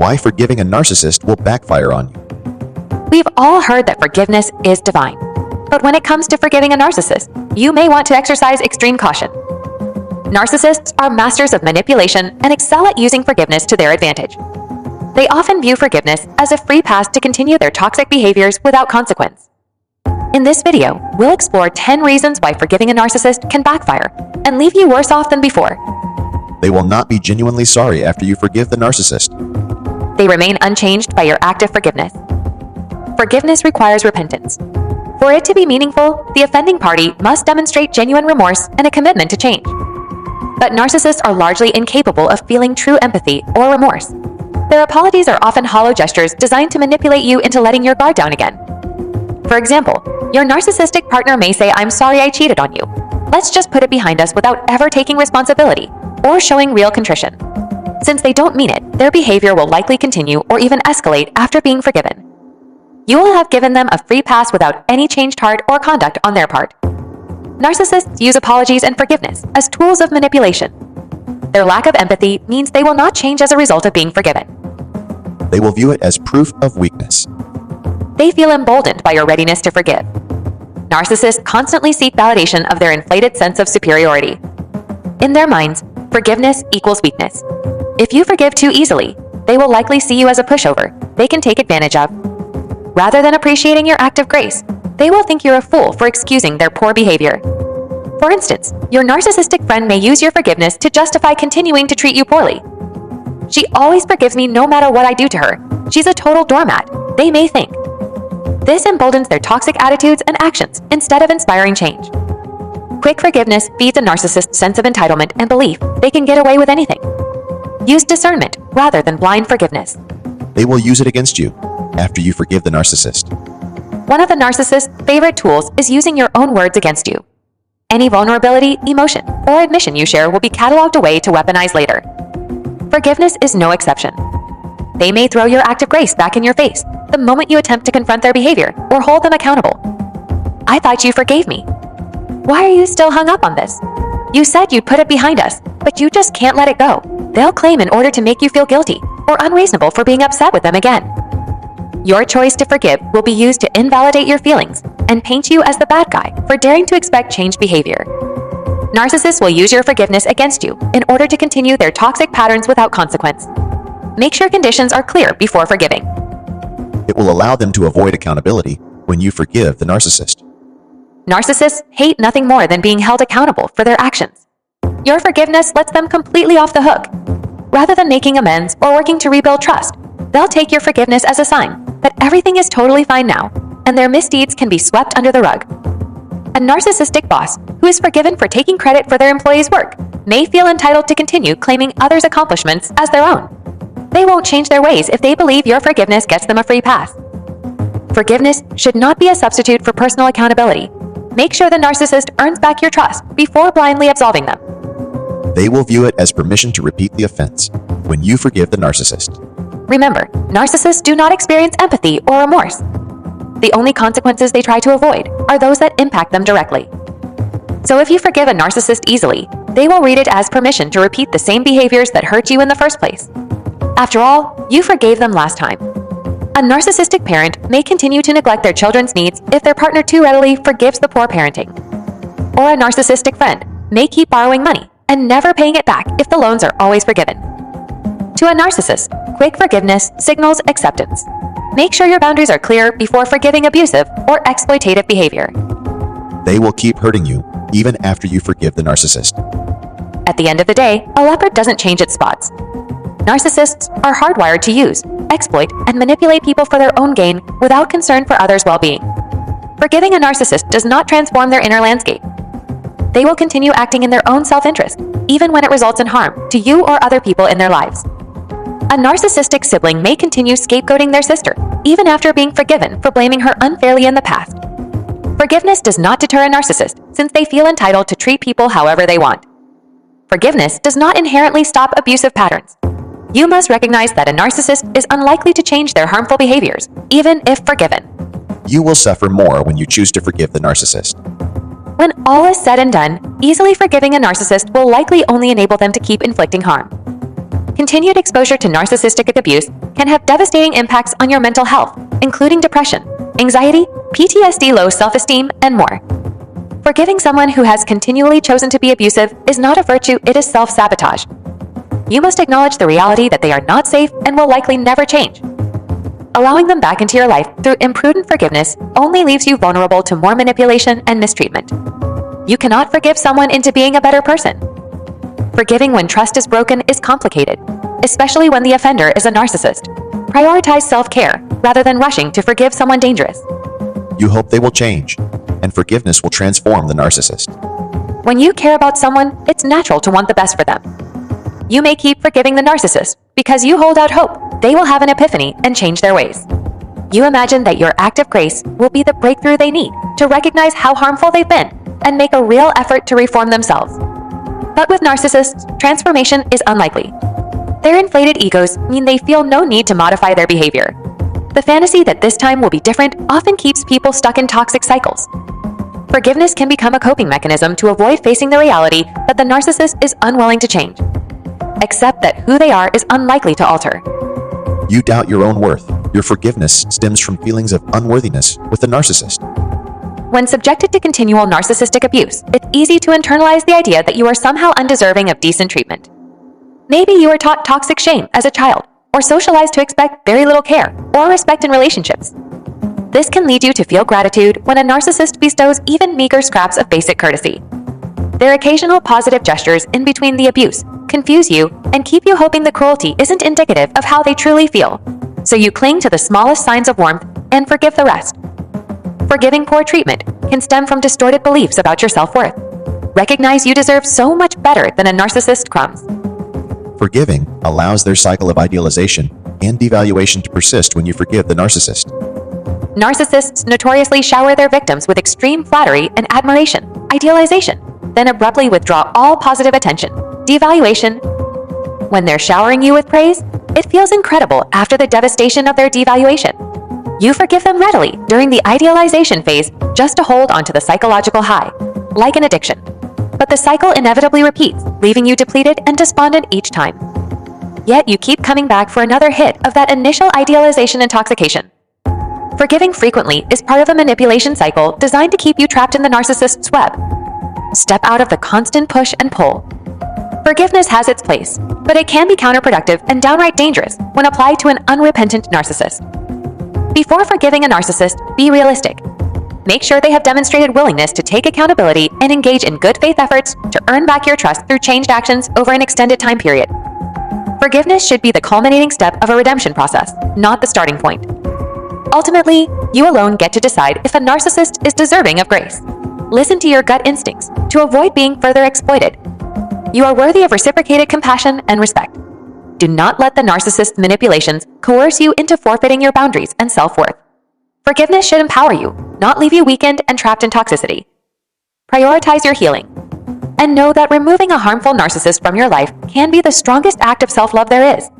Why forgiving a narcissist will backfire on you. We've all heard that forgiveness is divine. But when it comes to forgiving a narcissist, you may want to exercise extreme caution. Narcissists are masters of manipulation and excel at using forgiveness to their advantage. They often view forgiveness as a free pass to continue their toxic behaviors without consequence. In this video, we'll explore 10 reasons why forgiving a narcissist can backfire and leave you worse off than before. They will not be genuinely sorry after you forgive the narcissist. They remain unchanged by your act of forgiveness. Forgiveness requires repentance. For it to be meaningful, the offending party must demonstrate genuine remorse and a commitment to change. But narcissists are largely incapable of feeling true empathy or remorse. Their apologies are often hollow gestures designed to manipulate you into letting your guard down again. For example, your narcissistic partner may say, "I'm sorry I cheated on you. Let's just put it behind us," without ever taking responsibility or showing real contrition. Since they don't mean it, their behavior will likely continue or even escalate after being forgiven. You will have given them a free pass without any changed heart or conduct on their part. Narcissists use apologies and forgiveness as tools of manipulation. Their lack of empathy means they will not change as a result of being forgiven. They will view it as proof of weakness. They feel emboldened by your readiness to forgive. Narcissists constantly seek validation of their inflated sense of superiority. In their minds, forgiveness equals weakness. If you forgive too easily, they will likely see you as a pushover they can take advantage of. Rather than appreciating your act of grace, they will think you're a fool for excusing their poor behavior. For instance, your narcissistic friend may use your forgiveness to justify continuing to treat you poorly. "She always forgives me no matter what I do to her. She's a total doormat," they may think. This emboldens their toxic attitudes and actions instead of inspiring change. Quick forgiveness feeds a narcissist's sense of entitlement and belief they can get away with anything. Use discernment rather than blind forgiveness. They will use it against you after you forgive the narcissist. One of the narcissist's favorite tools is using your own words against you. Any vulnerability, emotion, or admission you share will be cataloged away to weaponize later. Forgiveness is no exception. They may throw your act of grace back in your face the moment you attempt to confront their behavior or hold them accountable. "I thought you forgave me. Why are you still hung up on this? You said you'd put it behind us, but you just can't let it go," they'll claim in order to make you feel guilty or unreasonable for being upset with them again. Your choice to forgive will be used to invalidate your feelings and paint you as the bad guy for daring to expect changed behavior. Narcissists will use your forgiveness against you in order to continue their toxic patterns without consequence. Make sure conditions are clear before forgiving. It will allow them to avoid accountability when you forgive the narcissist. Narcissists hate nothing more than being held accountable for their actions. Your forgiveness lets them completely off the hook. Rather than making amends or working to rebuild trust, they'll take your forgiveness as a sign that everything is totally fine now, and their misdeeds can be swept under the rug. A narcissistic boss who is forgiven for taking credit for their employees' work may feel entitled to continue claiming others' accomplishments as their own. They won't change their ways if they believe your forgiveness gets them a free pass. Forgiveness should not be a substitute for personal accountability. Make sure the narcissist earns back your trust before blindly absolving them. They will view it as permission to repeat the offense when you forgive the narcissist. Remember, narcissists do not experience empathy or remorse. The only consequences they try to avoid are those that impact them directly. So if you forgive a narcissist easily, they will read it as permission to repeat the same behaviors that hurt you in the first place. After all, you forgave them last time. A narcissistic parent may continue to neglect their children's needs if their partner too readily forgives the poor parenting. Or a narcissistic friend may keep borrowing money and never paying it back if the loans are always forgiven. To a narcissist, quick forgiveness signals acceptance. Make sure your boundaries are clear before forgiving abusive or exploitative behavior. They will keep hurting you even after you forgive the narcissist. At the end of the day, a leopard doesn't change its spots. Narcissists are hardwired to use, exploit, and manipulate people for their own gain without concern for others' well-being. Forgiving a narcissist does not transform their inner landscape. They will continue acting in their own self-interest, even when it results in harm to you or other people in their lives. A narcissistic sibling may continue scapegoating their sister, even after being forgiven for blaming her unfairly in the past. Forgiveness does not deter a narcissist, since they feel entitled to treat people however they want. Forgiveness does not inherently stop abusive patterns. You must recognize that a narcissist is unlikely to change their harmful behaviors, even if forgiven. You will suffer more when you choose to forgive the narcissist. When all is said and done, easily forgiving a narcissist will likely only enable them to keep inflicting harm. Continued exposure to narcissistic abuse can have devastating impacts on your mental health, including depression, anxiety, PTSD, low self-esteem, and more. Forgiving someone who has continually chosen to be abusive is not a virtue, it is self-sabotage. You must acknowledge the reality that they are not safe and will likely never change. Allowing them back into your life through imprudent forgiveness only leaves you vulnerable to more manipulation and mistreatment. You cannot forgive someone into being a better person. Forgiving when trust is broken is complicated, especially when the offender is a narcissist. Prioritize self-care rather than rushing to forgive someone dangerous. You hope they will change, and forgiveness will transform the narcissist. When you care about someone, it's natural to want the best for them. You may keep forgiving the narcissist because you hold out hope they will have an epiphany and change their ways. You imagine that your act of grace will be the breakthrough they need to recognize how harmful they've been and make a real effort to reform themselves. But with narcissists, transformation is unlikely. Their inflated egos mean they feel no need to modify their behavior. The fantasy that this time will be different often keeps people stuck in toxic cycles. Forgiveness can become a coping mechanism to avoid facing the reality that the narcissist is unwilling to change. Accept that who they are is unlikely to alter. You doubt your own worth. Your forgiveness stems from feelings of unworthiness with the narcissist. When subjected to continual narcissistic abuse, it's easy to internalize the idea that you are somehow undeserving of decent treatment. Maybe you were taught toxic shame as a child, or socialized to expect very little care or respect in relationships. This can lead you to feel gratitude when a narcissist bestows even meager scraps of basic courtesy. Their occasional positive gestures in between the abuse confuse you and keep you hoping the cruelty isn't indicative of how they truly feel, so you cling to the smallest signs of warmth and forgive the rest. Forgiving poor treatment can stem from distorted beliefs about your self-worth. Recognize you deserve so much better than a narcissist crumbs. Forgiving allows their cycle of idealization and devaluation to persist when you forgive the narcissist. Narcissists notoriously shower their victims with extreme flattery and admiration, idealization, then abruptly withdraw all positive attention, devaluation. When they're showering you with praise, it feels incredible after the devastation of their devaluation. You forgive them readily during the idealization phase just to hold onto the psychological high, like an addiction. But the cycle inevitably repeats, leaving you depleted and despondent each time. Yet you keep coming back for another hit of that initial idealization intoxication. Forgiving frequently is part of a manipulation cycle designed to keep you trapped in the narcissist's web. Step out of the constant push and pull. Forgiveness has its place, but it can be counterproductive and downright dangerous when applied to an unrepentant narcissist. Before forgiving a narcissist, be realistic. Make sure they have demonstrated willingness to take accountability and engage in good faith efforts to earn back your trust through changed actions over an extended time period. Forgiveness should be the culminating step of a redemption process, not the starting point. Ultimately, you alone get to decide if a narcissist is deserving of grace. Listen to your gut instincts to avoid being further exploited. You are worthy of reciprocated compassion and respect. Do not let the narcissist's manipulations coerce you into forfeiting your boundaries and self-worth. Forgiveness should empower you, not leave you weakened and trapped in toxicity. Prioritize your healing. And know that removing a harmful narcissist from your life can be the strongest act of self-love there is.